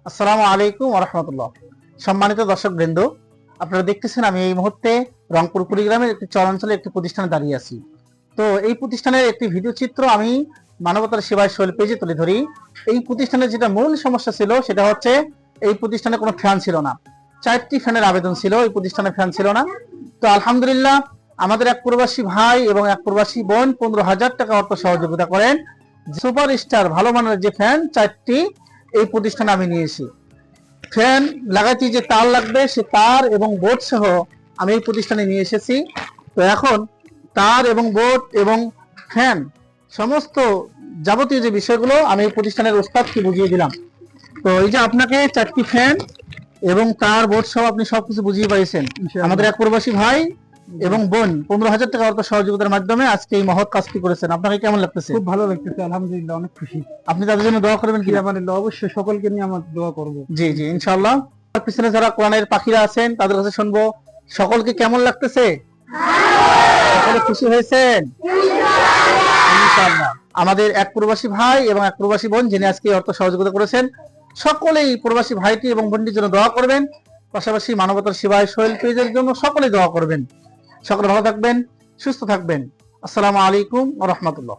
আসসালামু আলাইকুম ওয়া রাহমাতুল্লাহ। সম্মানিত দর্শকবৃন্দ, আপনারা দেখতেছেন আমি এই মুহূর্তে রংপুর কুড়িগ্রামের একটি চরাঞ্চলে একটি প্রতিষ্ঠানে দাঁড়িয়ে আছি। তো এই প্রতিষ্ঠানের একটি ভিডিও চিত্র আমি মানবতার সেবায় শৈল পেজে তুলে ধরি। এই প্রতিষ্ঠানের যেটা মূল সমস্যা ছিল সেটা হচ্ছে এই প্রতিষ্ঠানে কোনো ফ্যান ছিল না। 4টি ফ্যানের আবেদন ছিল, এই প্রতিষ্ঠানে ফ্যান ছিল না। তো আলহামদুলিল্লাহ আমাদের এক প্রবাসী ভাই এবং এক প্রবাসী বোন 15,000 টাকা অর্থ সহযোগিতা করেন। সুপার স্টার ভালো মানের যে ফ্যান 4টি এই প্রতিষ্ঠানে আমি নিয়েছি। ফ্যান লাগাইতে যে তার লাগবে সে তার এবং বোর্ড সহ আমি এই প্রতিষ্ঠানে নিয়ে এসেছি। তো এখন তার এবং বোর্ড এবং ফ্যান সমস্ত যাবতীয় যে বিষয়গুলো আমি এই প্রতিষ্ঠানের ওস্তাদকে বুঝিয়ে দিলাম। তো এই যে আপনাকে 4টি ফ্যান এবং তার বোর্ড সহ আপনি সবকিছু বুঝিয়ে পাইছেন। আমাদের এক প্রবাসী ভাই এবং বোন 15,000 টাকা অর্থ সহযোগিতার মাধ্যমে আজকে এই মহৎ কাজটি করেছেন। আপনাকে কেমন লাগতেছে? খুব ভালো লাগতেছে, আলহামদুলিল্লাহ, অনেক খুশি। আপনি তাদের জন্য দোয়া করবেন কি? অবশ্যই সকলকে নিয়ে আমার দোয়া করব। জি জি, ইনশাআল্লাহ। পিছনে যারা কোরআনের পাখিরা আছেন তাদের কাছে শুনবো, সকলকে কেমন লাগতেছে? সকলে খুশি হয়েছেন? ইনশাআল্লাহ। আমাদের এক প্রবাসী ভাই এবং এক প্রবাসী বোন যিনি আজকে অর্থ সহযোগিতা করেছেন, সকলেই প্রবাসী ভাইটি এবং বোনটির জন্য দোয়া করবেন। পাশাপাশি মানবতার সেবায় সোহেল পেজের জন্য সকলেই দোয়া করবেন। সকলে ভালো থাকবেন, সুস্থ থাকবেন। আসসালামু আলাইকুম ওয়া রাহমাতুল্লাহ।